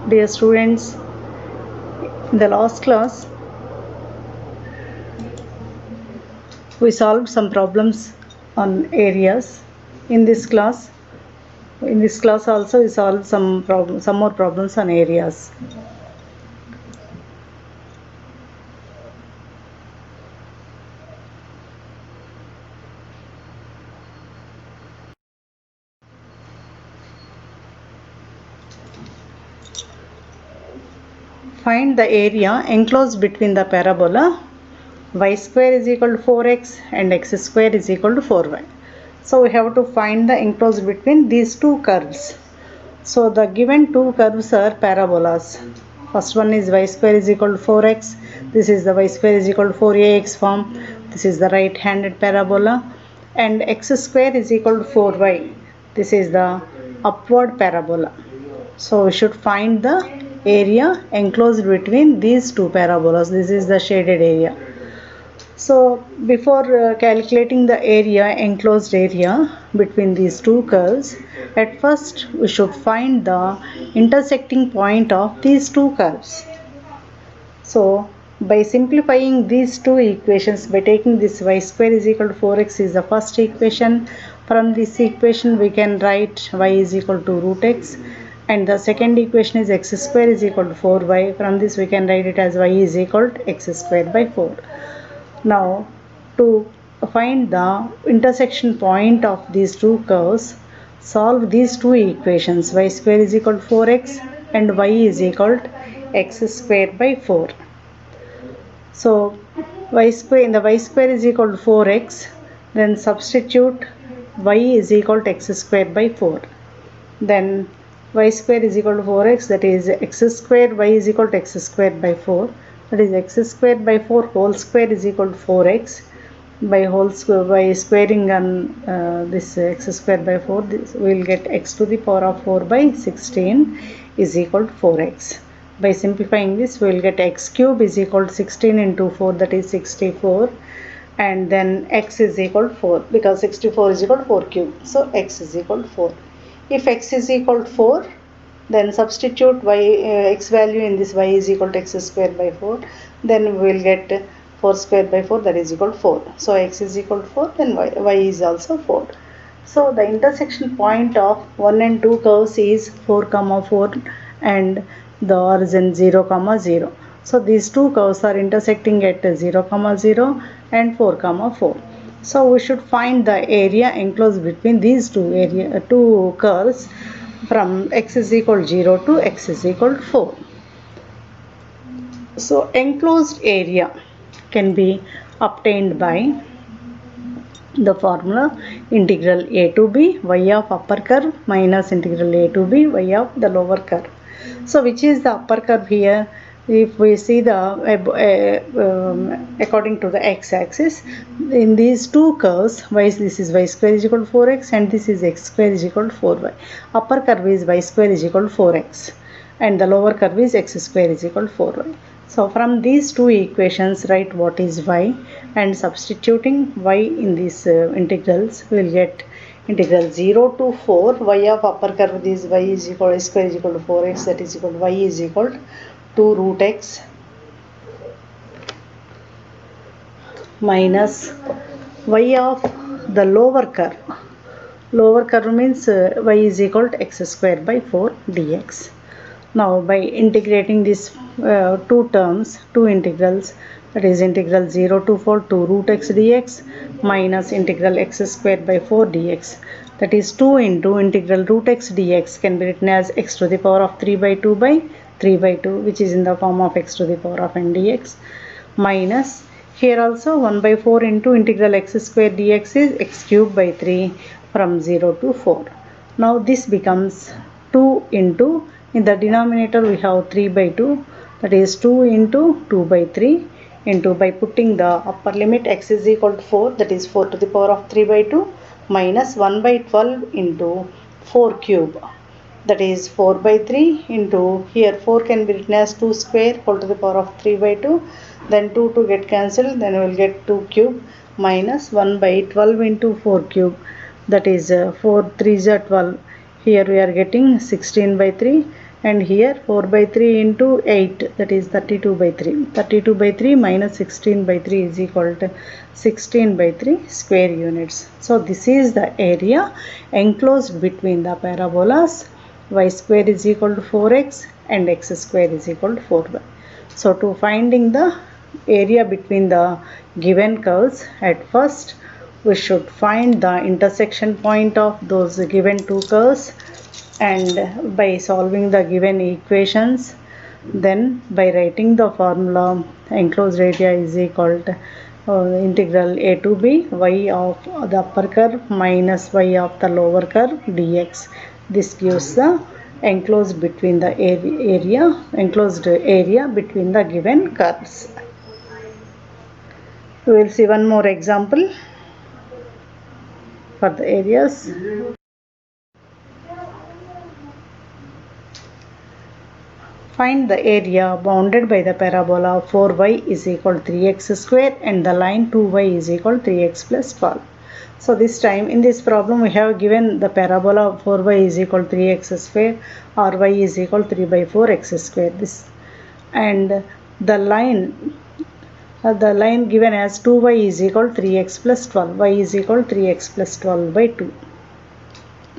Dear students, in the last class we solved some problems on areas. In this class, also we solved some more problems on areas. Find the area enclosed between the parabola y square is equal to 4x and x square is equal to 4y. So we have to find the enclosed between these two curves. So the given two curves are parabolas. First one is y square is equal to 4x. This is the y square is equal to 4ax form. This is the right handed parabola. And x square is equal to 4y. This is the upward parabola. So we should find the area enclosed between these two parabolas. This is the shaded area. So before calculating the area, enclosed area between these two curves, at first we should find the intersecting point of these two curves. So by simplifying these two equations, by taking this y square is equal to 4x is the first equation. From this equation we can write y is equal to root x, and the second equation is x square is equal to 4y. From this we can write it as y is equal to x square by 4. Now, to find the intersection point of these two curves, solve these two equations. Y square is equal to 4x and y is equal to x square by 4. So, y square in the y square is equal to 4x, then substitute y is equal to x square by 4. Then y square is equal to 4x, that is x square y is equal to x square by 4, that is x square by 4 whole square is equal to 4x. By squaring on this x square by 4, this we will get x to the power of 4 by 16 is equal to 4x. By simplifying this, we will get x cube is equal to 16 into 4, that is 64, and then x is equal to 4 because 64 is equal to 4 cube, so x is equal to 4. If x is equal to 4, then substitute x value in this y is equal to x square by 4, then we will get 4 square by 4, that is equal to 4. So x is equal to 4, then y is also 4. So the intersection point of 1 and 2 curves is 4 comma 4 and the origin 0 comma 0. So these two curves are intersecting at 0 comma 0 and 4 comma 4. So we should find the area enclosed between these two curves from x is equal to 0 to x is equal to 4. So enclosed area can be obtained by the formula integral a to b y of upper curve minus integral a to b y of the lower curve. So which is the upper curve here? If we see the according to the x-axis, in these two curves, this is y square is equal to 4x and this is x square is equal to 4y. Upper curve is y square is equal to 4x and the lower curve is x square is equal to 4y. So from these two equations, write what is y, and substituting y in these integrals, we will get integral 0 to 4 y of upper curve is y is equal to square is equal to 4x, that is equal to y is equal to 2 root x minus y of the lower curve. Lower curve means y is equal to x square by 4 dx. Now by integrating these two integrals, that is integral 0 to 4 to root x dx minus integral x square by 4 dx, that is 2 into integral root x dx can be written as x to the power of 3 by 2 by 3 by 2, which is in the form of x to the power of n dx, minus here also 1 by 4 into integral x square dx is x cube by 3 from 0 to 4. Now this becomes 2 into, in the denominator we have 3 by 2, that is 2 into 2 by 3 into, by putting the upper limit x is equal to 4, that is 4 to the power of 3 by 2 minus 1 by 12 into 4 cube, that is 4 by 3 into, here 4 can be written as 2 square whole to the power of 3 by 2, then 2 get cancelled, then we will get 2 cube minus 1 by 12 into 4 cube, that is 4 3s are 12. Here we are getting 16 by 3 and here 4 by 3 into 8, that is 32 by 3. 32 by 3 minus 16 by 3 is equal to 16 by 3 square units. So this is the area enclosed between the parabolas y square is equal to 4x and x square is equal to 4y. So to finding the area between the given curves, at first we should find the intersection point of those given two curves, and by solving the given equations, then by writing the formula, enclosed area is equal to integral a to b y of the upper curve minus y of the lower curve dx. This gives the enclosed area between the given curves. We will see one more example for the areas. Find the area bounded by the parabola 4y is equal to 3x square and the line 2y is equal to 3x plus 12. So this time in this problem we have given the parabola 4y is equal to 3x square or y is equal to 3 by 4x square. This and the line given as 2y is equal to 3x plus 12, y is equal to 3x plus 12 by 2.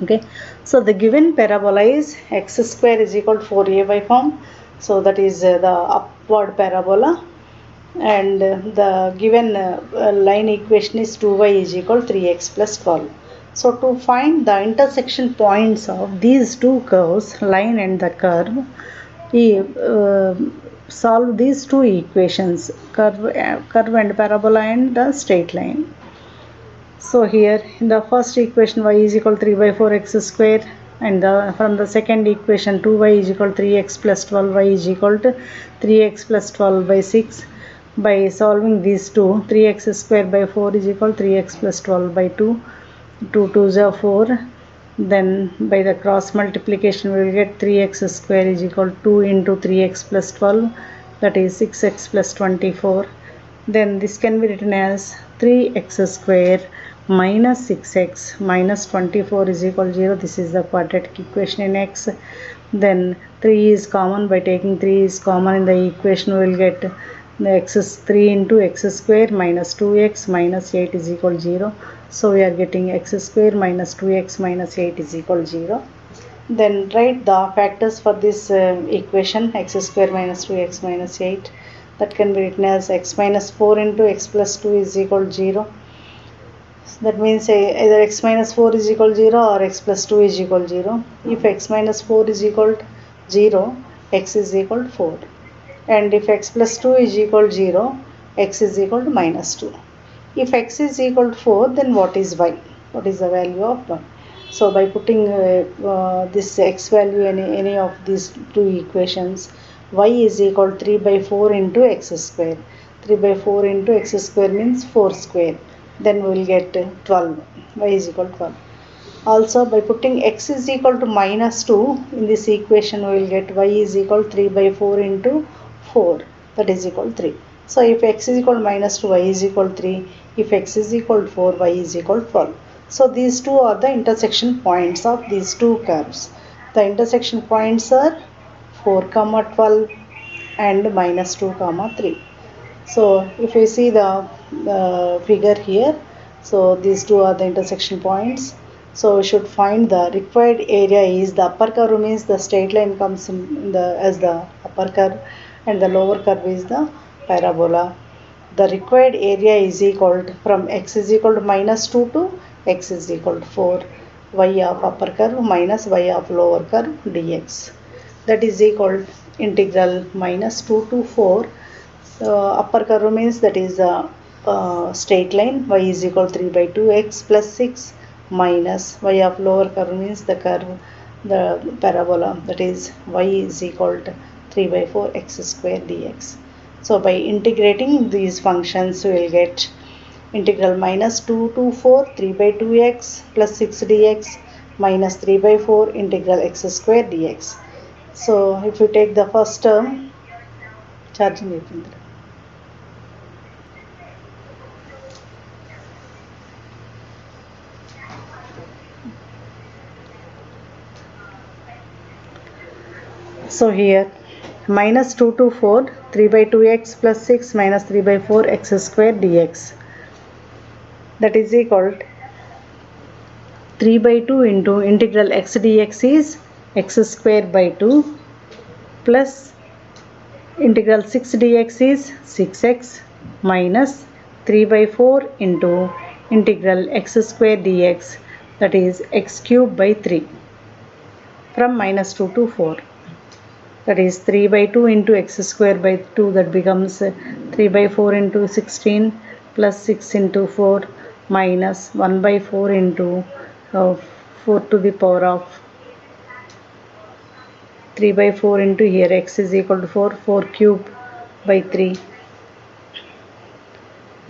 Okay, so the given parabola is x square is equal to 4ay form, so that is the upward parabola, and the given line equation is 2y is equal to 3x plus 12. So to find the intersection points of these two curves, line and the curve, we solve these two equations, curve and parabola and the straight line. So here in the first equation y is equal to 3 by 4x square, and from the second equation 2y is equal to 3x plus 12y is equal to 3x plus 12 by 6. By solving these two, 3x square by 4 is equal to 3x plus 12 by 2. 2 2s are 4. Then by the cross multiplication we will get 3x square is equal to 2 into 3x plus 12, that is 6x plus 24. Then this can be written as 3x square minus 6x minus 24 is equal to 0. This is the quadratic equation in x. Then 3 is common. By taking 3 is common in the equation, we will get the x is 3 into x square minus 2x minus 8 is equal to 0. So we are getting x square minus 2x minus 8 is equal to 0. Then write the factors for this equation, x square minus 2x minus 8. That can be written as x minus 4 into x plus 2 is equal to 0. That means either x minus 4 is equal to 0 or x plus 2 is equal to 0. If x minus 4 is equal to 0, x is equal to 4. And if x plus 2 is equal to 0, x is equal to minus 2. If x is equal to 4, then what is y? What is the value of y? So by putting this x value in any of these two equations, y is equal to 3 by 4 into x square. 3 by 4 into x square means 4 square. Then we will get 12. Y is equal to 12. Also by putting x is equal to minus 2 in this equation, we will get y is equal to 3 by 4 into 4, that is equal to 3. So if x is equal to minus 2, y is equal to 3. If x is equal to 4, y is equal to 12. So these two are the intersection points of these two curves. The intersection points are 4, 12 and minus 2, 3. So if we see the figure here, so these two are the intersection points. So we should find the required area is the upper curve, means the straight line comes in as the upper curve, and the lower curve is the parabola. The required area is equal to, from x is equal to minus 2 to x is equal to 4, y of upper curve minus y of lower curve dx. That is equal to integral minus 2 to 4. Upper curve means that is a straight line, y is equal to 3 by 2x plus 6 minus y of lower curve means the curve, the parabola, that is y is equal to 3 by 4 x square dx. So by integrating these functions, we will get integral minus 2 to 4, 3 by 2x plus 6 dx minus 3 by 4 integral x square dx. So if you take the first term, charging So here minus 2 to 4, 3 by 2x plus 6 minus 3 by 4 x square dx, that is equal to 3 by 2 into integral x dx is x square by 2 plus integral 6 dx is 6x minus 3 by 4 into integral x square dx, that is x cube by 3, from minus 2 to 4. That is 3 by 2 into x square by 2, that becomes 3 by 4 into 16 plus 6 into 4 minus 1 by 4 into 4 to the power of 3 by 4 into here x is equal to 4, 4 cube by 3,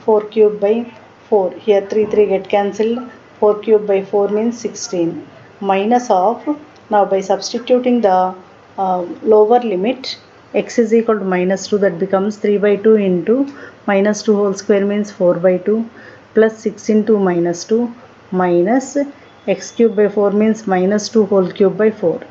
4 cube by 4, here 3 3 get cancelled, 4 cube by 4 means 16, minus of, now by substituting the lower limit x is equal to minus 2, that becomes 3 by 2 into minus 2 whole square means 4 by 2 plus 6 into minus 2 minus x cube by 4 means minus 2 whole cube by 4,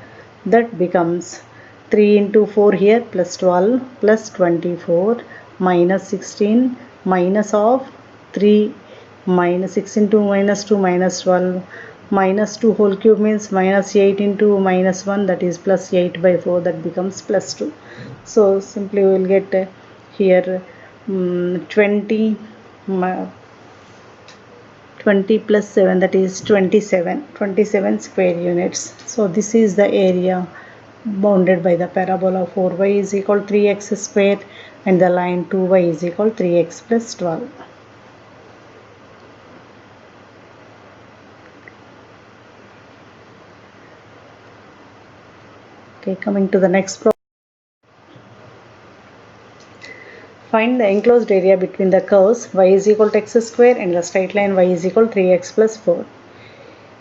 that becomes 3 into 4 here plus 12 plus 24 minus 16 minus of 3 minus 6 into minus 2 minus 12 minus 2 whole cube means minus 8 into minus 1, that is plus 8 by 4, that becomes plus 2. So simply we will get here 20 20 plus 7, that is 27 square units. So this is the area bounded by the parabola 4y is equal to 3x square and the line 2y is equal to 3x plus 12. Okay, coming to the next problem. Find the enclosed area between the curves y is equal to x square and the straight line y is equal to 3x plus 4.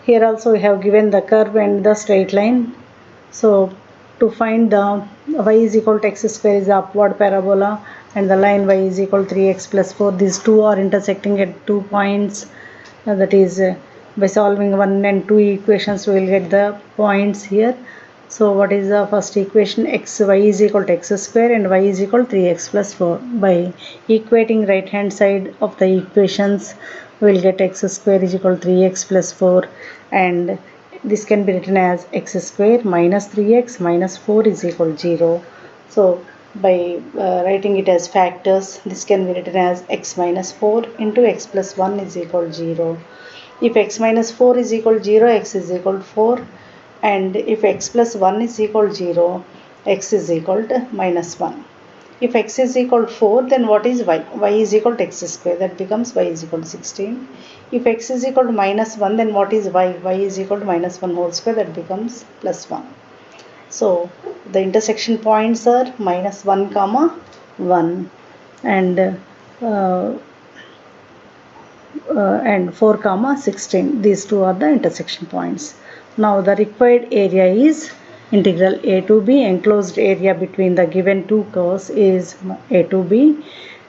Here also we have given the curve and the straight line. So to find the y is equal to x square is the upward parabola and the line y is equal to 3x plus 4. These two are intersecting at 2 points. That is by solving 1 and 2 equations we will get the points here. So what is the first equation? Y is equal to x square and y is equal to 3x plus 4. By equating right hand side of the equations we will get x square is equal to 3x plus 4, and this can be written as x square minus 3x minus 4 is equal to 0. So by writing it as factors, this can be written as x minus 4 into x plus 1 is equal to 0. If x minus 4 is equal to 0, x is equal to 4, and if x plus 1 is equal to 0, x is equal to minus 1. If x is equal to 4, then what is y? Y is equal to x square, that becomes y is equal to 16. If x is equal to minus 1, then what is y? Y is equal to minus 1 whole square, that becomes plus 1. So the intersection points are minus 1 comma 1 and 4 comma 16. These two are the intersection points. Now the required area is integral a to b. Enclosed area between the given two curves is a to b,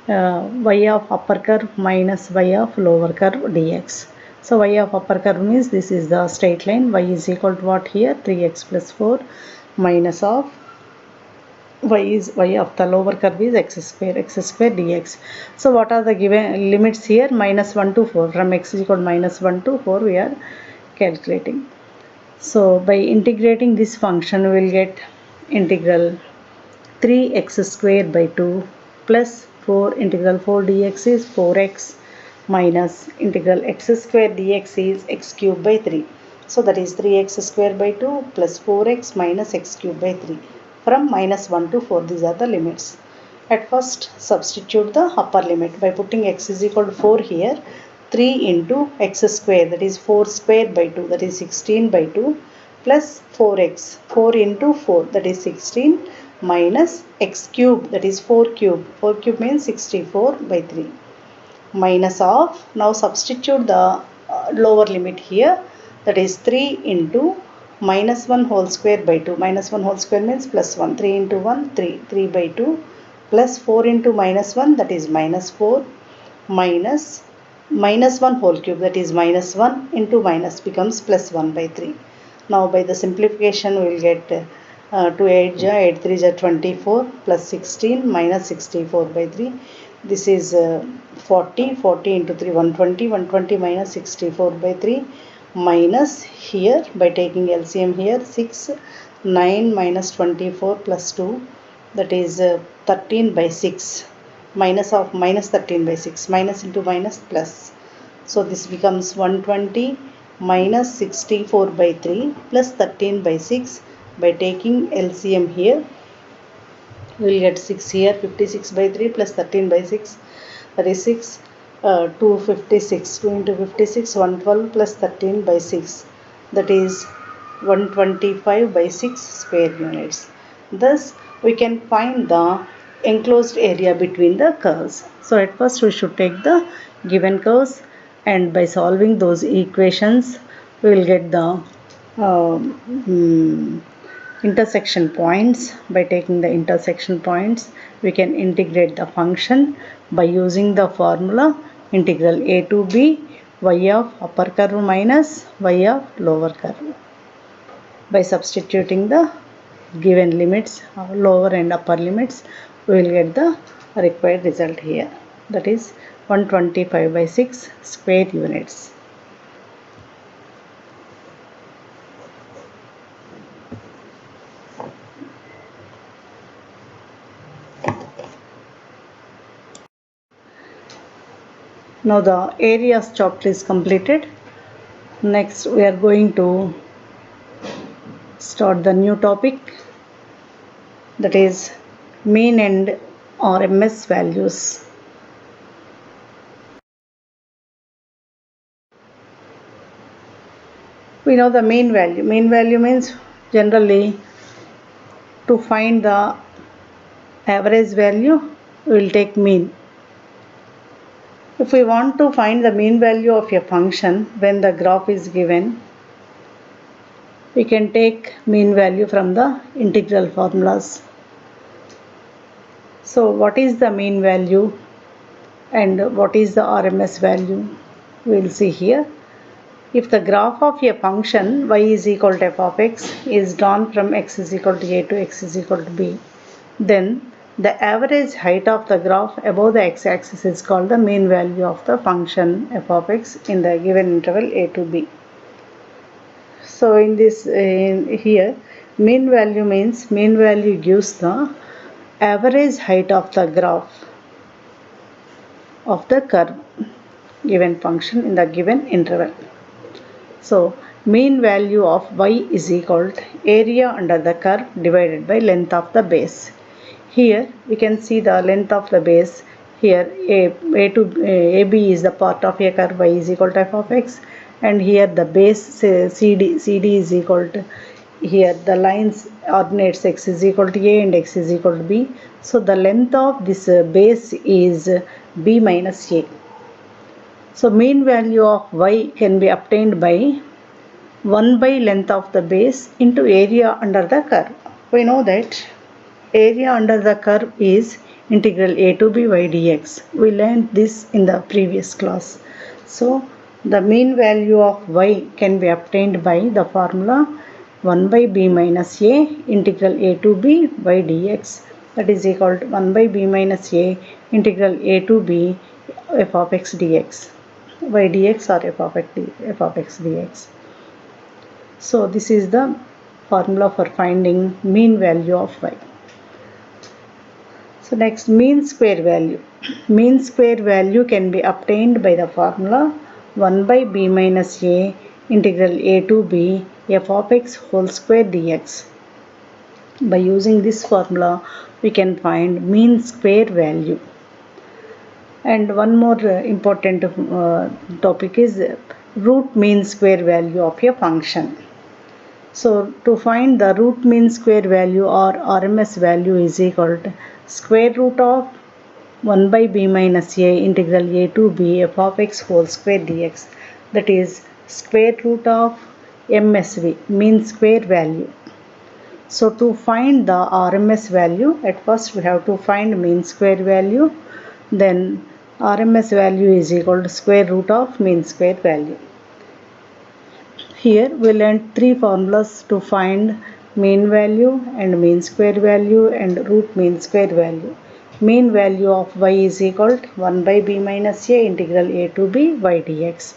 y of upper curve minus y of lower curve dx. So y of upper curve means this is the straight line, y is equal to what here? 3x plus 4 minus of y of the lower curve is x square dx. So what are the given limits here? Minus 1 to 4. From x is equal to minus 1 to 4 we are calculating. So by integrating this function we will get integral 3x square by 2 plus 4 integral 4 dx is 4x minus integral x square dx is x cube by 3. So that is 3x square by 2 plus 4x minus x cube by 3. From minus 1 to 4, these are the limits. At first substitute the upper limit by putting x is equal to 4 here. 3 into x square, that is 4 square by 2, that is 16 by 2 plus 4x, 4 into 4, that is 16 minus x cube, that is 4 cube. 4 cube means 64 by 3 minus of, now substitute the lower limit here, that is 3 into minus 1 whole square by 2. Minus 1 whole square means plus 1. 3 into 1, 3. 3 by 2 plus 4 into minus 1, that is minus 4 minus minus 1 whole cube, that is minus 1 into minus becomes plus 1 by 3. Now by the simplification we will get 2 8 ja 8 3 ja 24 plus 16 minus 64 by 3. This is 40 40 into 3 120 120 minus 64 by 3 minus here by taking LCM here 6 9 minus 24 plus 2, that is 13 by 6 minus of minus 13 by 6, minus into minus plus. So this becomes 120 minus 64 by 3 plus 13 by 6. By taking LCM here, we will get 6 here, 56 by 3 plus 13 by 6, that is 6, 256, 2 into 56, 112 plus 13 by 6, that is 125 by 6 square units. Thus, we can find the enclosed area between the curves. So, at first we should take the given curves, and by solving those equations, we will get the intersection points. By taking the intersection points, we can integrate the function by using the formula integral a to b y of upper curve minus y of lower curve. By substituting the given limits, lower and upper limits, we will get the required result here, that is 125 by 6 square units. Now the areas chapter is completed. Next we are going to start the new topic, that is mean and RMS values. We know the mean value. Mean value means generally to find the average value, we will take mean. If we want to find the mean value of a function when the graph is given, we can take mean value from the integral formulas. So what is the mean value and what is the RMS value? We will see here. If the graph of a function y is equal to f of x is drawn from x is equal to a to x is equal to b, then the average height of the graph above the x-axis is called the mean value of the function f of x in the given interval a to b. So in this here, mean value means mean value gives the average height of the graph of the curve given function in the given interval. So mean value of y is equal to area under the curve divided by length of the base. Here we can see the length of the base. Here AB is the part of a curve y is equal to f of x, and here the base CD is equal to, here the lines ordinates x is equal to a and x is equal to b. So the length of this base is b minus a. So mean value of y can be obtained by 1 by length of the base into area under the curve. We know that area under the curve is integral a to b y dx. We learned this in the previous class. So the mean value of y can be obtained by the formula 1 by b minus a integral a to b y dx, that is equal to 1 by b minus a integral a to b f of x dx, y dx or f of x dx. So this is the formula for finding mean value of y. So next, mean square value. Mean square value can be obtained by the formula 1 by b minus a integral a to b f of x whole square dx. By using this formula, we can find mean square value. And one more important topic is root mean square value of a function. So to find the root mean square value or RMS value is equal to square root of 1 by b minus a integral a to b f of x whole square dx, that is square root of MSV, mean square value. So to find the RMS value, at first we have to find mean square value, then RMS value is equal to square root of mean square value. Here we learned three formulas to find mean value and mean square value and root mean square value. Mean value of y is equal to 1 by b minus a integral a to b y dx.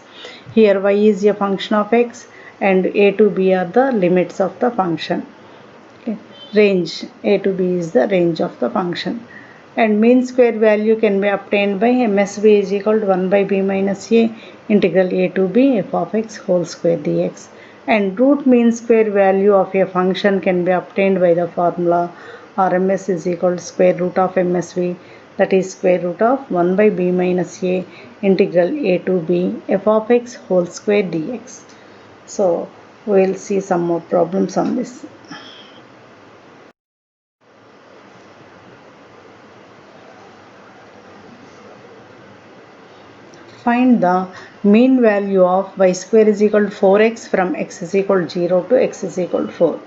Here y is a function of x and a to b are the limits of the function. Okay. Range a to b is the range of the function. And mean square value can be obtained by msb is equal to 1 by b minus a integral a to b f of x whole square dx. And root mean square value of a function can be obtained by the formula rms is equal to square root of msv, that is square root of 1 by b minus a integral a to b f of x whole square dx. So we will see some more problems on this. Find the mean value of y square is equal to 4x from x is equal to 0 to x is equal to 4.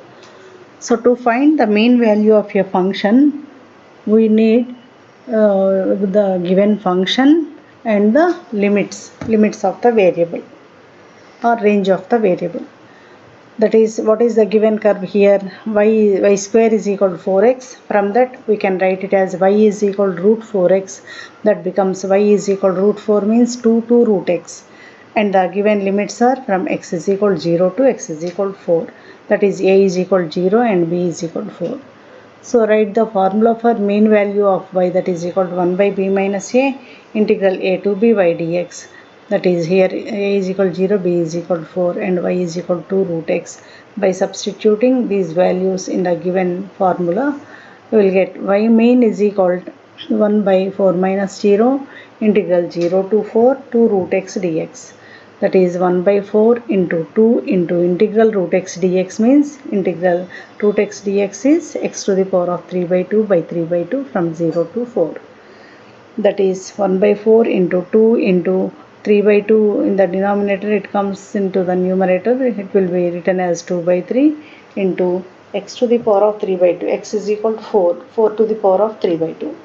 So to find the mean value of a function, we need the given function and the limits of the variable or range of the variable. That is, what is the given curve here? Y square is equal to 4x. From that we can write it as y is equal to root 4x. That becomes y is equal to root 4 means 2 to root x. And the given limits are from x is equal to 0 to x is equal to 4. That is, a is equal to 0 and b is equal to 4. So write the formula for mean value of y, that is equal to 1 by b minus a integral a to b y dx. That is, here a is equal to 0, b is equal to 4 and y is equal to 2 root x. By substituting these values in the given formula, we will get y mean is equal to 1 by 4 minus 0 integral 0 to 4 to root x dx. That is 1 by 4 into 2 into integral root x dx means integral root x dx is x to the power of 3 by 2 by 3 by 2 from 0 to 4. That is 1 by 4 into 2 into 3 by 2 in the denominator, it comes into the numerator, it will be written as 2 by 3 into x to the power of 3 by 2, x is equal to 4 to the power of 3 by 2.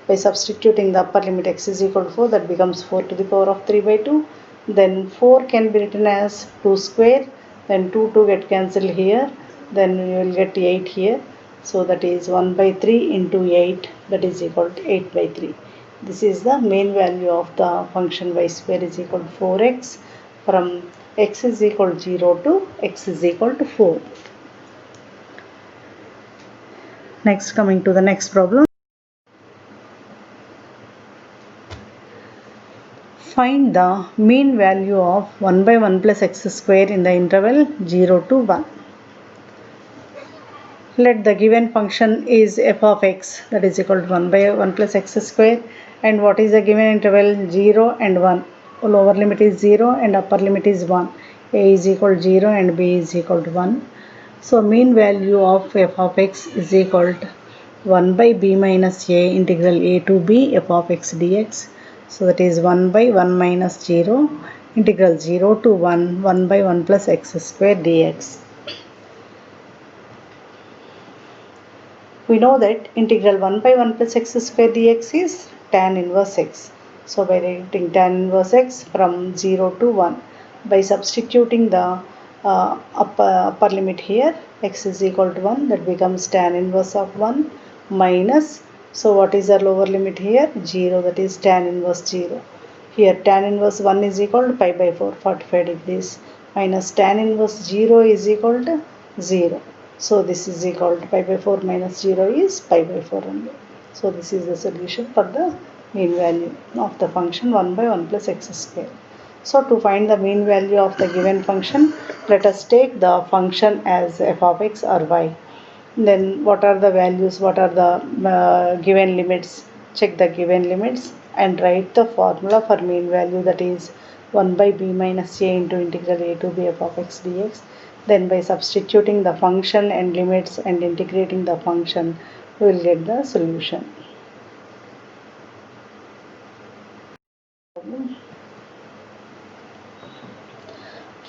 By substituting the upper limit x is equal to 4, that becomes 4 to the power of 3 by 2. Then 4 can be written as 2 square, then 2 get cancelled here, then you will get 8 here. So that is 1 by 3 into 8, that is equal to 8 by 3. This is the main value of the function y square is equal to 4x from x is equal to 0 to x is equal to 4. Next, coming to the next problem. Find the mean value of 1 by 1 plus x square in the interval 0 to 1. Let the given function is f of x, that is equal to 1 by 1 plus x square, and what is the given interval 0 and 1. Lower limit is 0 and upper limit is 1. A is equal to 0 and b is equal to 1. So mean value of f of x is equal to 1 by b minus a integral a to b f of x dx. So that is 1 by 1 minus 0 integral 0 to 1 by 1 plus x square dx. We know that integral 1 by 1 plus x square dx is tan inverse x. So by writing tan inverse x from 0 to 1, by substituting the upper limit here, x is equal to 1, that becomes tan inverse of 1 minus, so what is the lower limit here? 0, that is tan inverse 0. Here tan inverse 1 is equal to pi by 4, 45 degrees, minus tan inverse 0 is equal to 0. So this is equal to pi by 4 minus 0 is pi by 4 only. So this is the solution for the mean value of the function 1 by 1 plus x square. So to find the mean value of the given function, let us take the function as f of x or y. Then what are the values, what are the given limits? Check the given limits and write the formula for mean value, that is 1 by b minus a into integral a to b f of x dx. Then by substituting the function and limits and integrating the function, we will get the solution.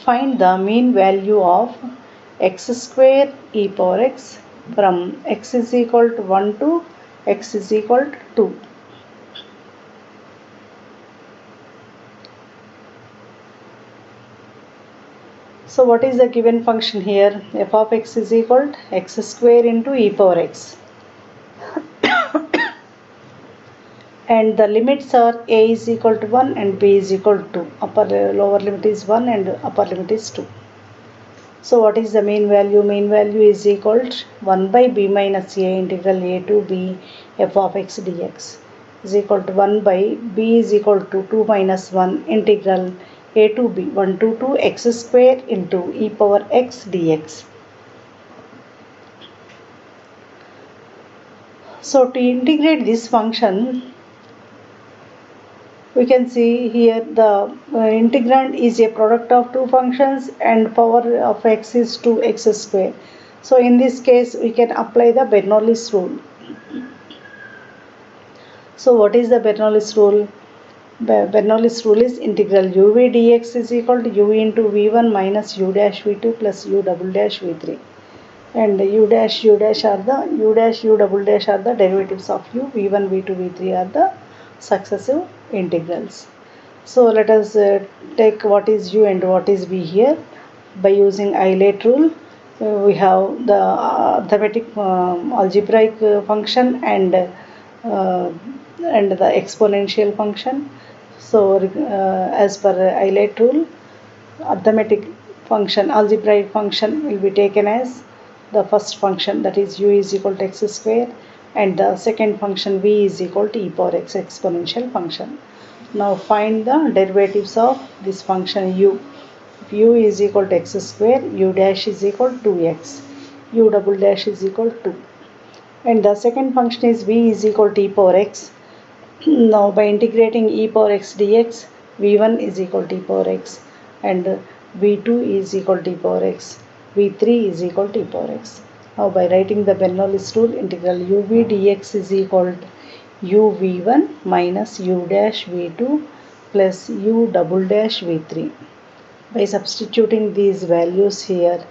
Find the mean value of x square e power x from x is equal to 1 to x is equal to 2. So So what is the given function here? F of x is equal to x square into e power x. And the limits are a is equal to 1 and b is equal to 2. Lower limit is 1 and upper limit is 2. So what is the mean value? Mean value is equal to 1 by b minus a integral a to b f of x dx is equal to 1 by b is equal to 2 minus 1 integral a to b 1 to 2 x square into e power x dx. So to integrate this function, we can see here the integrand is a product of two functions and power of x is 2x square. So in this case we can apply the Bernoulli's rule. So what is the Bernoulli's rule? Bernoulli's rule is integral uv dx is equal to u into v1 minus u dash v2 plus u double dash v3. And u dash u double dash are the derivatives of u, v1 v2 v3 are the successive integrals. So let us take what is u and what is v here. By using Eilert rule, we have the arithmetic algebraic function and the exponential function. So as per Eilert rule, arithmetic function, algebraic function will be taken as the first function, that is u is equal to x square, and the second function v is equal to e power x exponential function. Now find the derivatives of this function u. If u is equal to x square, u dash is equal to 2x, u double dash is equal to 2. And the second function is v is equal to e power x. Now by integrating e power x dx, v1 is equal to e power x and v2 is equal to e power x, v3 is equal to e power x. Now by writing the Bernoulli's rule, integral uv dx is equal to u v1 minus u dash v2 plus u double dash v3. By substituting these values here,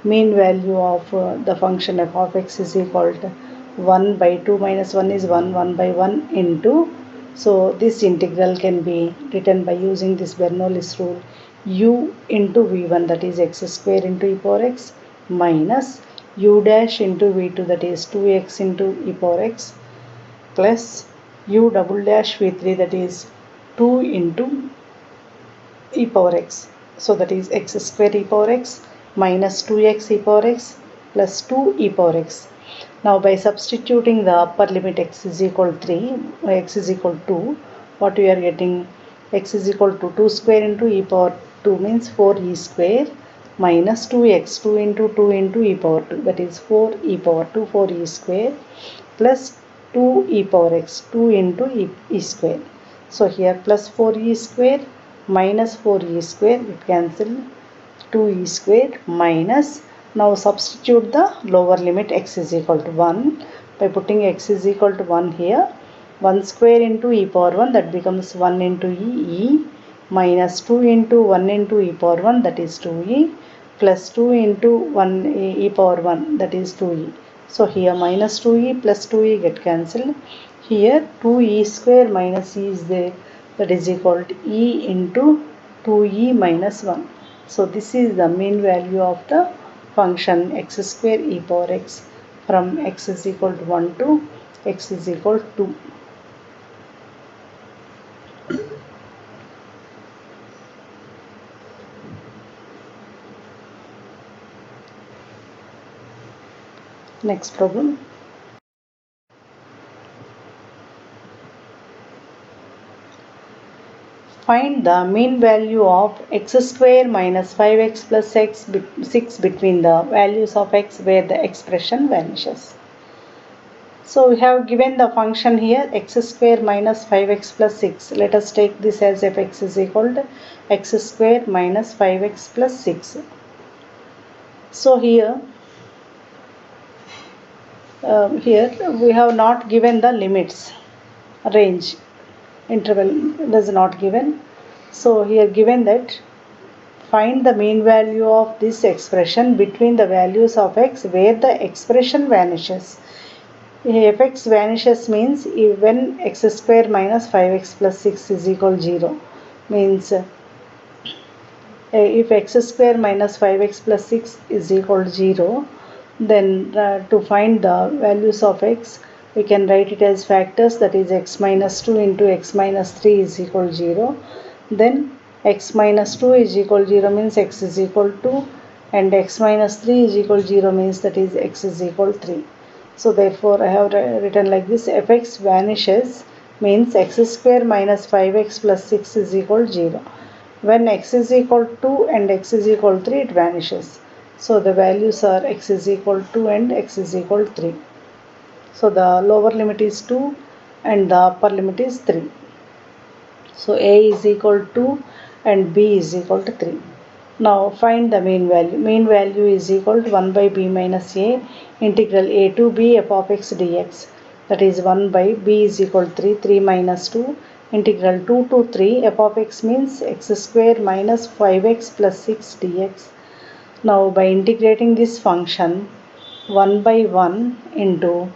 mean value of the function f of x is equal to 1 by 2 minus 1 is 1, 1 by 1 into, so this integral can be written by using this Bernoulli's rule, u into v1 that is x square into e power x minus u dash into v2 that is 2x into e power x plus u double dash v3 that is 2 into e power x. So that is x square e power x minus 2x e power x plus 2 e power x. Now by substituting the upper limit x is equal to 3, x is equal to 2, what we are getting, x is equal to 2 square into e power 2 means 4e square minus 2x, 2 into e power 2 that is 4 e power 2, 4e square plus 2 e power x, 2 into e square. So here plus 4e square minus 4e square, it cancel 2e square minus, now substitute the lower limit x is equal to 1 by putting x is equal to 1 here, 1 square into e power 1 that becomes 1 into e minus 2 into 1 into e power 1 that is 2e plus 2 into 1 e power 1 that is 2e. So here minus 2e plus 2e get cancelled. Here 2e square minus e is there, that is equal to e into 2e minus 1. So this is the mean value of the function x square e power x from x is equal to 1 to x is equal to 2. Next problem. Find the mean value of x square minus 5x plus 6 between the values of x where the expression vanishes. So we have given the function here x square minus 5x plus 6. Let us take this as fx is equal to x square minus 5x plus 6. So here we have not given the limits, range, interval is not given. So here given that find the mean value of this expression between the values of x where the expression vanishes. If x vanishes means when x square minus 5x plus 6 is equal to 0 means if x square minus 5x plus 6 is equal to 0, then to find the values of x, we can write it as factors, that is x minus 2 into x minus 3 is equal to 0. Then x minus 2 is equal to 0 means x is equal to, and x minus 3 is equal to 0 means that is x is equal to 3. So therefore I have written like this: fx vanishes means x square minus 5x plus 6 is equal to 0. When x is equal to 2 and x is equal to 3, it vanishes. So the values are x is equal to 2 and x is equal to 3. So the lower limit is 2 and the upper limit is 3. So a is equal to 2 and b is equal to 3. Now find the mean value. Mean value is equal to 1 by b minus a integral a to b f of x dx. That is 1 by b is equal to 3, 3 minus 2, integral 2 to 3 f of x means x square minus 5x plus 6 dx. Now by integrating this function, 1 by 1 into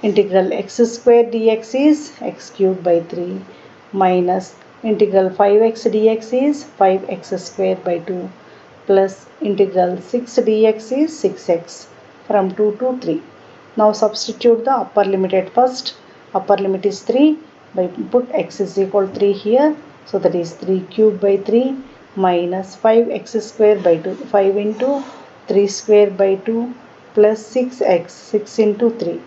integral x square dx is x cube by 3 minus integral 5x dx is 5x square by 2 plus integral 6 dx is 6x from 2 to 3. Now substitute the upper limit at first. Upper limit is 3. By put x is equal to 3 here. So that is 3 cube by 3 minus 5x square by 2. 5 into 3 square by 2 plus 6x, 6 into 3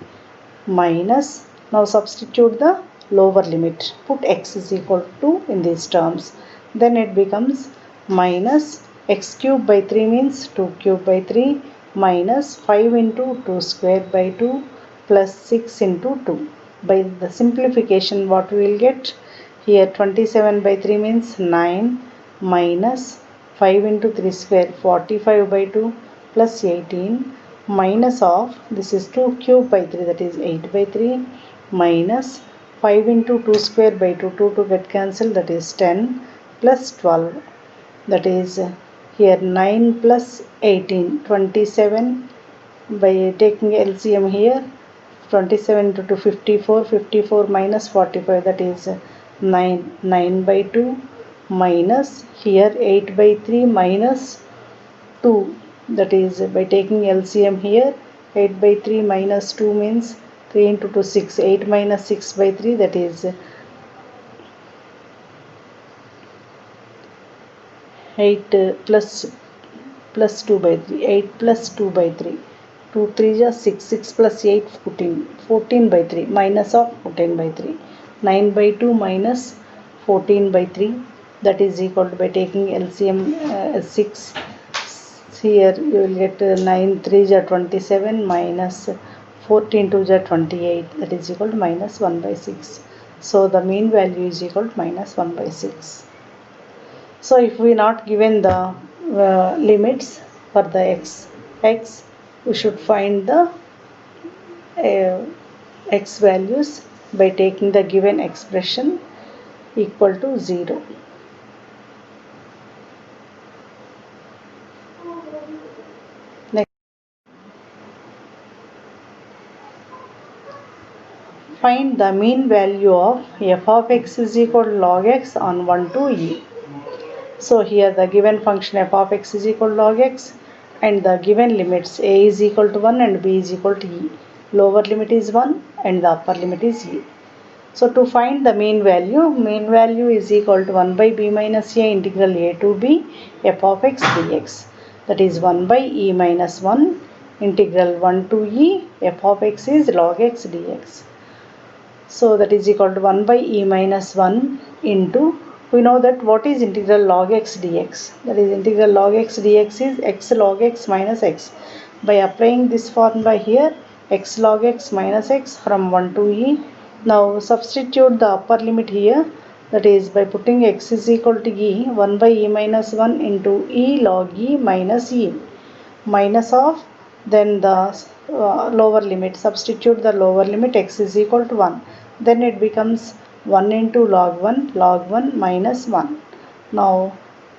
minus, now substitute the lower limit, put x is equal to 2 in these terms, then it becomes minus x cube by 3 means 2 cube by 3 minus 5 into 2 square by 2 plus 6 into 2. By the simplification, what we will get here, 27 by 3 means 9 minus 5 into 3 square 45 by 2 plus 18 minus of, this is 2 cube by 3, that is 8 by 3 minus 5 into 2 square by 2, 2 to get cancelled, that is 10 plus 12, that is here 9 plus 18, 27 by taking LCM here, 27 to 54, 54 minus 45, that is 9, 9 by 2 minus here 8 by 3 minus 2, that is by taking LCM here, 8 by 3 minus 2 means 3 into 2 6, 8 minus 6 by 3, that is 8 plus 2 by 3, 8 plus 2 by 3, 2 3 is 6, 6 plus 8 14, 14 by 3 minus of 14 by 3, 9 by 2 minus 14 by 3, that is equal to, by taking LCM 6, here you will get 9 3 is 27 minus 14 2 is 28, that is equal to minus 1 by 6. So the mean value is equal to minus 1 by 6. So if we not given the limits for the x, we should find the x values by taking the given expression equal to 0. Next, find the mean value of f of x is equal to log x on 1 to e. So here the given function f of x is equal to log x and the given limits a is equal to 1 and b is equal to e. Lower limit is 1 and the upper limit is e. So to find the mean value is equal to 1 by b minus a integral a to b f of x dx. That is 1 by e minus 1 integral 1 to e f of x is log x dx. So that is equal to 1 by e minus 1 into, we know that what is integral log x dx, that is integral log x dx is x log x minus x. By applying this formula here, x log x minus x from 1 to e. Now substitute the upper limit here, that is by putting x is equal to e, 1 by e minus 1 into e log e minus e minus of, then the lower limit, substitute the lower limit, x is equal to 1, then it becomes 1 into log 1 minus 1. Now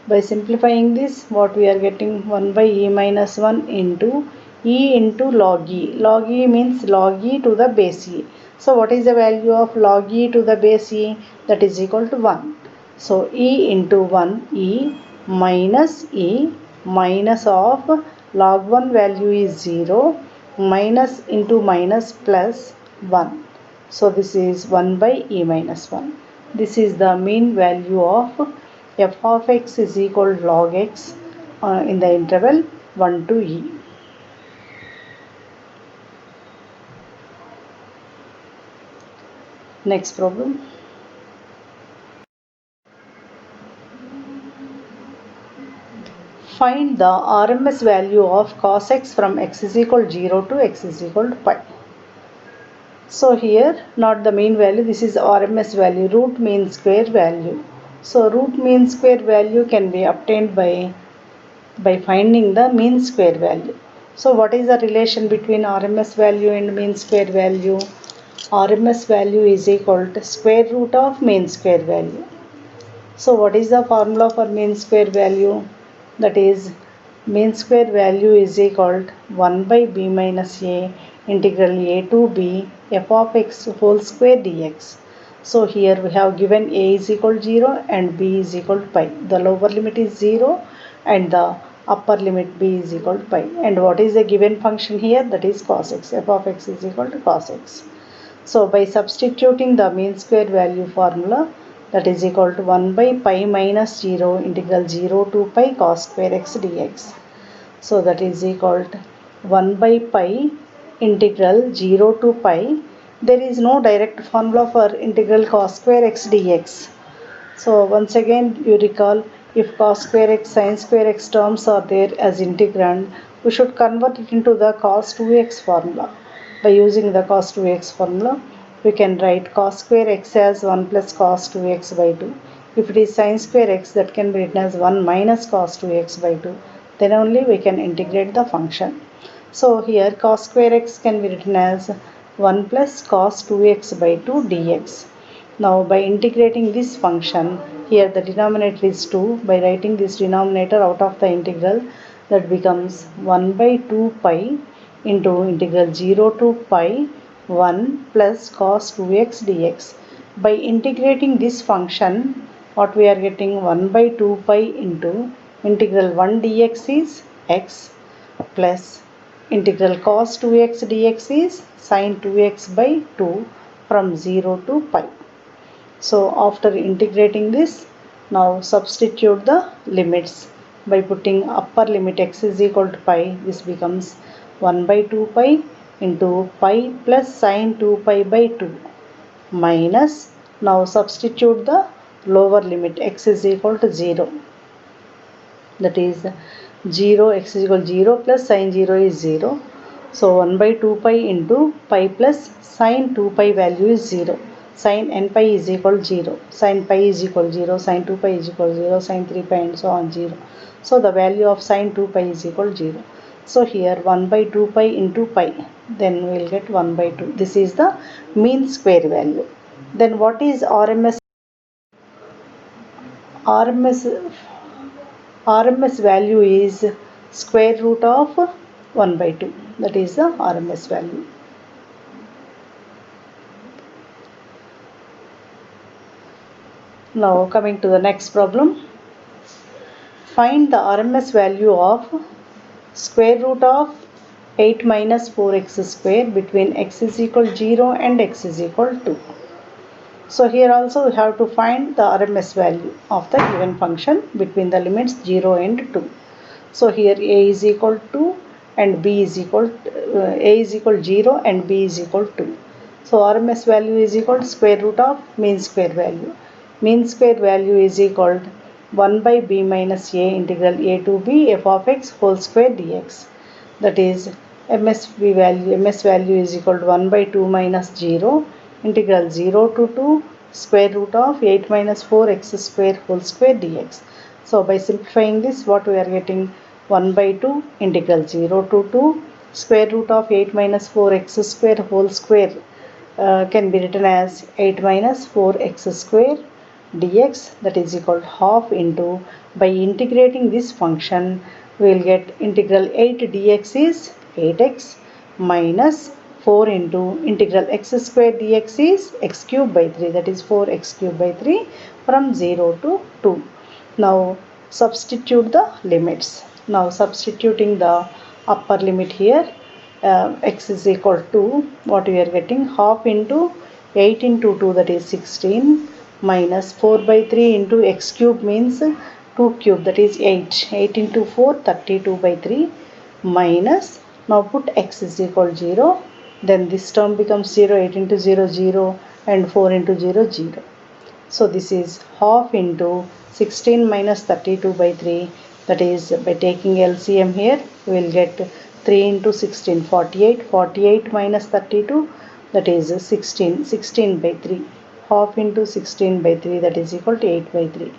by simplifying this, what we are getting, 1 by e minus 1 into e into log e. Log e means log e to the base e. So what is the value of log e to the base e? That is equal to 1. So e into 1 e minus e minus of log 1 value is 0 minus into minus plus 1. So this is 1 by e minus 1. This is the mean value of f of x is equal to log x in the interval 1 to e. Next problem. Find the RMS value of cos x from x is equal to 0 to x is equal to pi. So here not the mean value, this is RMS value, root mean square value. So root mean square value can be obtained by finding the mean square value. So what is the relation between RMS value and mean square value? RMS value is equal to square root of mean square value. So what is the formula for mean square value? That is mean square value is equal to 1 by b minus a integral a to b f of x whole square dx. So here we have given a is equal to 0 and b is equal to pi. The lower limit is 0 and the upper limit b is equal to pi. And what is the given function here? That is cos x. F of x is equal to cos x. So by substituting the mean square value formula, that is equal to 1 by pi minus 0 integral 0 to pi cos square x dx. So that is equal to 1 by pi integral 0 to pi. There is no direct formula for integral cos square x dx. So once again you recall, if cos square x, sin square x terms are there as integrand, we should convert it into the cos 2x formula. By using the cos 2x formula, we can write cos square x as 1 plus cos 2x by 2. If it is sin square x, that can be written as 1 minus cos 2x by 2. Then only we can integrate the function. So here cos square x can be written as 1 plus cos 2x by 2 dx. Now by integrating this function, here the denominator is 2. By writing this denominator out of the integral, that becomes 1 by 2 pi into integral 0 to pi 1 plus cos 2x dx. By integrating this function, what we are getting, 1 by 2 pi into integral 1 dx is x plus integral cos 2x dx is sin 2x by 2 from 0 to pi. So after integrating this, now substitute the limits. By putting upper limit x is equal to pi, this becomes 1 by 2 pi into pi plus sin 2 pi by 2 minus, now substitute the lower limit x is equal to 0. That is 0, x is equal to 0 plus sin 0 is 0. So 1 by 2 pi into pi plus sin 2 pi value is 0. Sin n pi is equal to 0. Sin pi is equal to 0. Sin 2 pi is equal to 0. Sin 3 pi and so on 0. So the value of sin 2 pi is equal to 0. So here 1 by 2 pi into pi. Then we will get 1 by 2. This is the mean square value. Then what is RMS? RMS value is square root of 1 by 2. That is the RMS value. Now coming to the next problem. Find the RMS value of square root of 8 minus 4x square between x is equal to 0 and x is equal to 2. So here also we have to find the RMS value of the given function between the limits 0 and 2. So here a is equal to and b is equal to, a is equal to 0 and b is equal to 2. So RMS value is equal to square root of mean square value. Mean square value is equal to 1 by b minus a integral a to b f of x whole square dx. That is ms value is equal to 1 by 2 minus 0 integral 0 to 2 square root of 8 minus 4x square whole square dx. So by simplifying this, what we are getting, 1 by 2 integral 0 to 2 square root of 8 minus 4x square whole square can be written as 8 minus 4x square dx, that is equal to half into, by integrating this function we will get integral 8 dx is 8x minus 4 into integral x square dx is x cube by 3, that is 4x cube by 3 from 0 to 2. Now substitute the limits. Now substituting the upper limit here, x is equal to what we are getting, half into 8 into 2, that is 16, minus 4 by 3 into x cube means 2 cube, that is 8. 8 into 4, 32 by 3, minus, now put x is equal 0, then this term becomes 0, 8 into 0, 0, and 4 into 0, 0. So this is half into 16 minus 32 by 3, that is by taking LCM here we will get 3 into 16, 48, 48 minus 32, that is 16, 16 by 3, half into 16 by 3, that is equal to 8 by 3.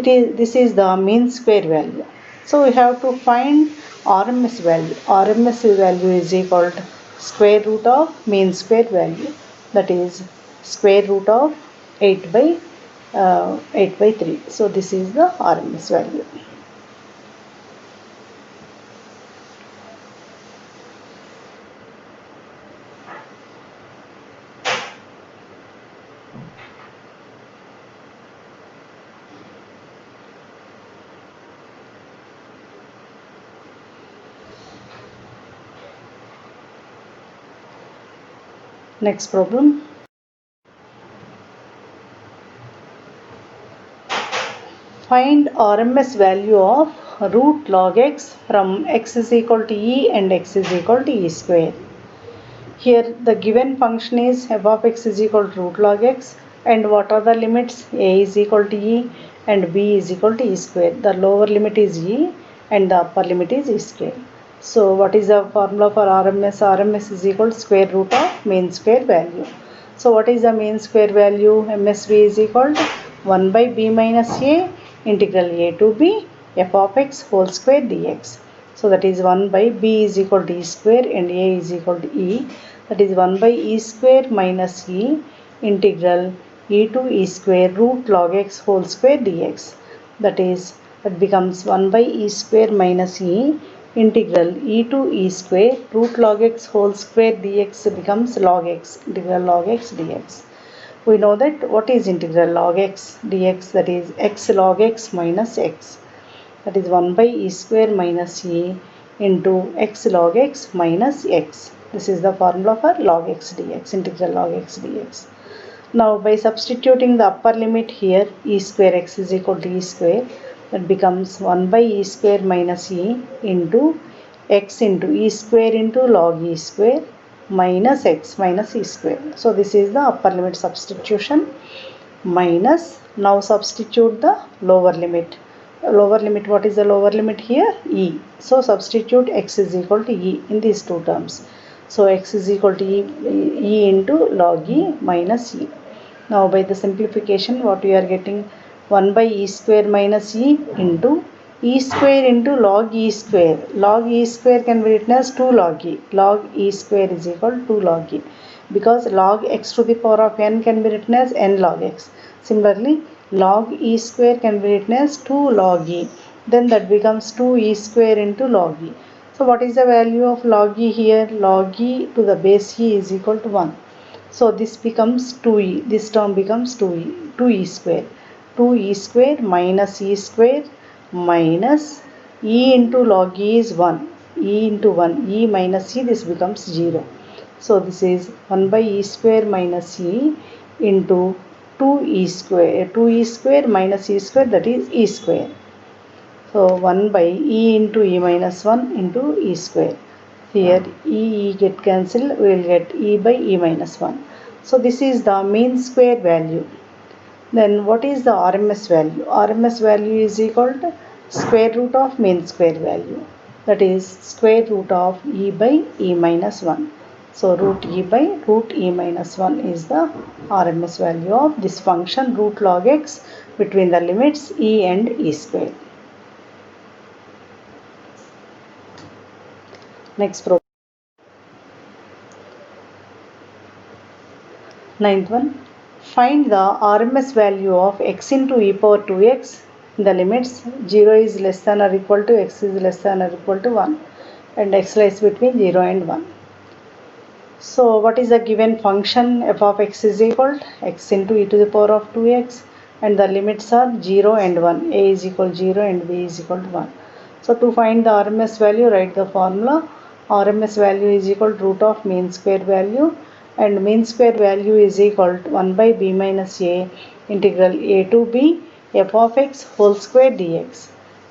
This is the mean square value. So we have to find RMS value. RMS value is equal to square root of mean square value, that is square root of 8 by 8 by 3. So this is the RMS value. Next problem. Find RMS value of root log x from x is equal to e and x is equal to e square. Here the given function is f of x is equal to root log x, and what are the limits? A is equal to e and b is equal to e square. The lower limit is e and the upper limit is e square. So what is the formula for RMS? RMS is equal to square root of mean square value. So what is the mean square value? MSV is equal to 1 by b minus a integral a to b f of x whole square dx. So that is 1 by b is equal to e square and a is equal to e. That is 1 by e square minus e integral e to e square root log x whole square dx. That becomes 1 by e square minus e integral e to e square root log x whole square dx becomes log x, integral log x dx. We know that what is integral log x dx, that is x log x minus x, that is 1 by e square minus e into x log x minus x. This is the formula for log x dx, integral log x dx. Now by substituting the upper limit here, e square x is equal to e square, that becomes 1 by e square minus e into x into e square into log e square minus x minus e square. So this is the upper limit substitution, minus, now substitute the lower limit. Lower limit, what is the lower limit here? E. So substitute x is equal to e in these two terms. So x is equal to e into log e minus e. Now by the simplification, what we are getting? 1 by e square minus e into e square into log e square. Log e square can be written as 2 log e. Log e square is equal to 2 log e, because log x to the power of n can be written as n log x. Similarly, log e square can be written as 2 log e. Then that becomes 2 e square into log e. So what is the value of log e here? Log e to the base e is equal to 1. So this becomes 2e. This term becomes 2e. 2e square. 2e square minus e square minus e into log e is 1. E into 1. E minus e, this becomes 0. So this is 1 by e square minus e into 2e square. 2e square minus e square, that is e square. So 1 by e into e minus 1 into e square. Here e get cancelled, we will get e by e minus 1. So this is the mean square value. Then what is the RMS value? RMS value is equal to square root of mean square value, that is square root of e by e minus 1. So root e by root e minus 1 is the RMS value of this function root log x between the limits e and e square. Next problem. Ninth one. Find the RMS value of x into e power 2x in the limits 0 is less than or equal to x is less than or equal to 1 and x lies between 0 and 1. So what is the given function? F of x is equal to x into e to the power of 2x, and the limits are 0 and 1. A is equal to 0 and B is equal to 1. So to find the RMS value, write the formula. RMS value is equal to root of mean square value, and mean square value is equal to 1 by b minus a integral a to b f of x whole square dx.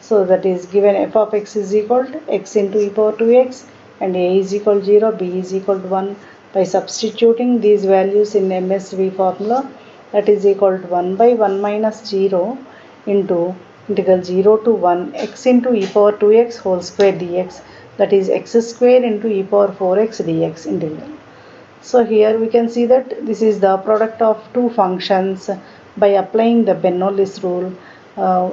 So that is given f of x is equal to x into e power 2x and a is equal to 0, b is equal to 1. By substituting these values in MSV formula, that is equal to 1 by 1 minus 0 into integral 0 to 1 x into e power 2x whole square dx, that is x square into e power 4x dx integral. So here we can see that this is the product of two functions. By applying the Bernoulli's rule, uh,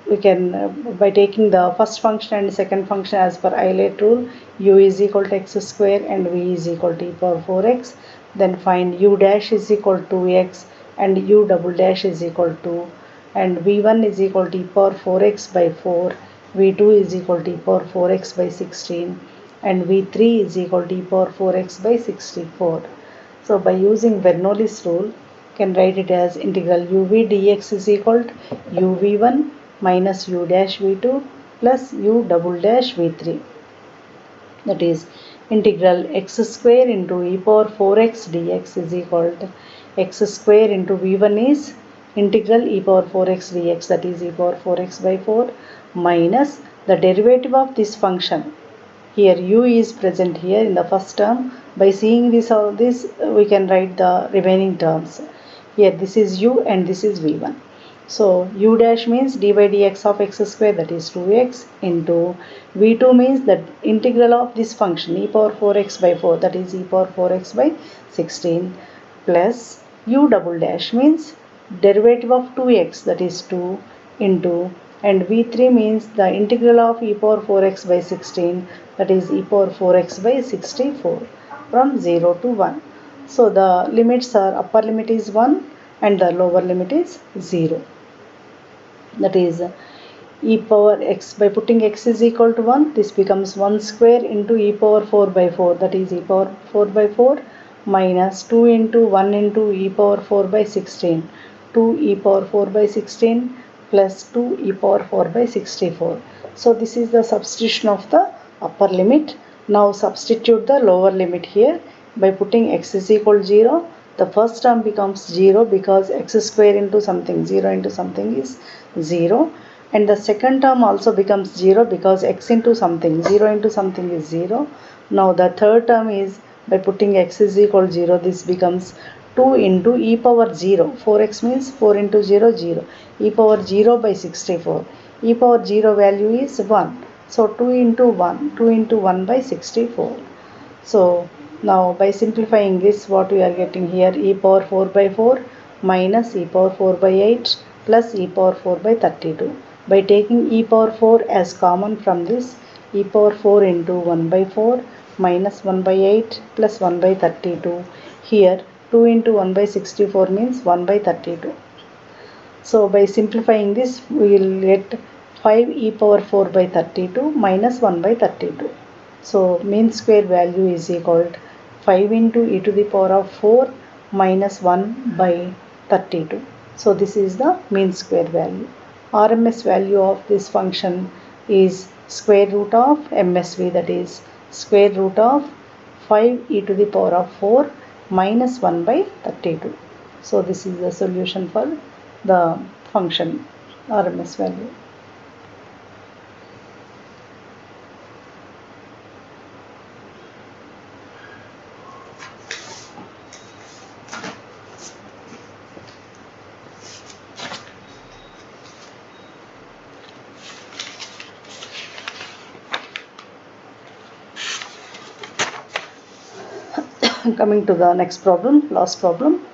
we can by taking the first function and second function as per Euler rule, u is equal to x square and v is equal to e power 4x. Then find u dash is equal to x and u double dash is equal to, and v1 is equal to e power 4x by 4, v2 is equal to e power 4x by 16, and v3 is equal to e power 4x by 64. So by using Bernoulli's rule, can write it as integral uv dx is equal to uv1 minus u dash v2 plus u double dash v3. That is integral x square into e power 4x dx is equal to x square into v1 is integral e power 4x dx, that is e power 4x by 4, minus the derivative of this function. Here u is present here in the first term. By seeing this, all this, we can write the remaining terms. Here this is u and this is v1. So u dash means d by dx of x square, that is 2x, into v2 means the integral of this function e power 4x by 4, that is e power 4x by 16, plus u double dash means derivative of 2x, that is 2, into, and v3 means the integral of e power 4x by 16, that is e power 4x by 64, from 0 to 1. So the limits are, upper limit is 1 and the lower limit is 0. That is e power x, by putting x is equal to 1, this becomes 1 square into e power 4 by 4, that is e power 4 by 4, minus 2 into 1 into e power 4 by 16, 2 e power 4 by 16 plus 2 e power 4 by 64. So this is the substitution of the upper limit. Now substitute the lower limit here. By putting x is equal to 0, the first term becomes 0 because x square into something, 0 into something is 0, and the second term also becomes 0 because x into something, 0 into something is 0. Now the third term is, by putting x is equal to 0, this becomes 2 into e power 0, 4x means 4 into 0, 0, e power 0 by 64, e power 0 value is 1, so 2 into 1, 2 into 1 by 64. So now by simplifying this, what we are getting here, e power 4 by 4 minus e power 4 by 8 plus e power 4 by 32. By taking e power 4 as common from this, e power 4 into 1 by 4 minus 1 by 8 plus 1 by 32. Here 2 into 1 by 64 means 1 by 32. So by simplifying this, we will get 5 e power 4 by 32 minus 1 by 32. So mean square value is equal to 5 into e to the power of 4 minus 1 by 32. So this is the mean square value. RMS value of this function is square root of MSV, that is square root of 5 e to the power of 4 minus 1 by 32. So this is the solution for the function RMS value. Coming to the next problem, last problem.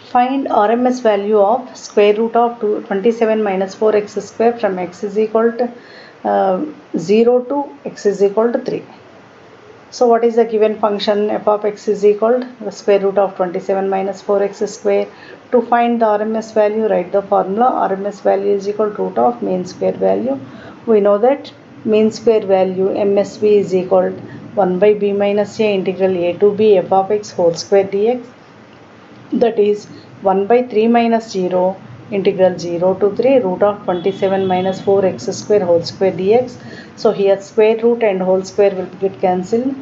Find RMS value of square root of 27 minus 4x square from x is equal to 0 to x is equal to 3. So what is the given function? F of x is equal to the square root of 27 minus 4x square. To find the RMS value, write the formula. RMS value is equal to root of mean square value. We know that mean square value MSV is equal to 1 by b minus a integral a to b f of x whole square dx. that is 1 by 3 minus 0 integral 0 to 3 root of 27 minus 4x square whole square dx. So here square root and whole square will get cancelled.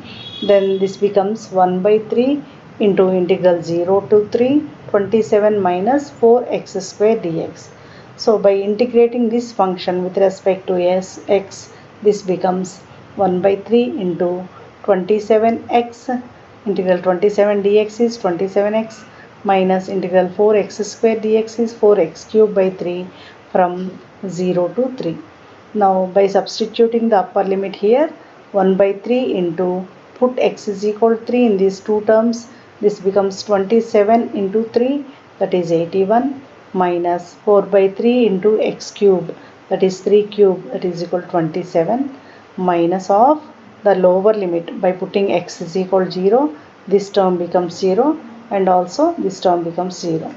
Then this becomes 1 by 3 into integral 0 to 3 27 minus 4x square dx. So by integrating this function with respect to x, this becomes 1 by 3 into 27x, integral 27 dx is 27x, minus integral 4x square dx is 4x cube by 3 from 0 to 3. Now by substituting the upper limit here, 1 by 3 into, put x is equal to 3 in these two terms, this becomes 27 into 3, that is 81, minus 4 by 3 into x cube, that is 3 cube, that is equal to 27, minus of the lower limit. By putting x is equal to 0, this term becomes 0 and also this term becomes 0.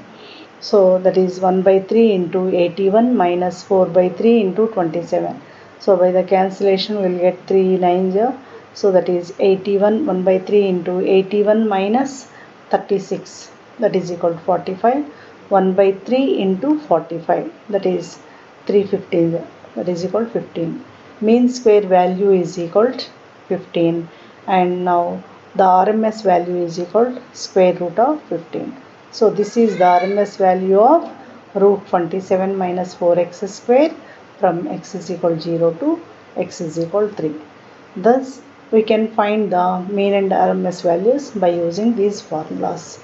So that is 1 by 3 into 81 minus 4 by 3 into 27. So by the cancellation we will get 3 9s here. So that is 81, 1 by 3 into 81 minus 36, that is equal to 45. 1 by 3 into 45, that is 315, that is equal to 15. Mean square value is equal to 15, and now the RMS value is equal to square root of 15. So this is the RMS value of root 27 minus 4x square from x is equal to 0 to x is equal to 3. Thus we can find the mean and RMS values by using these formulas.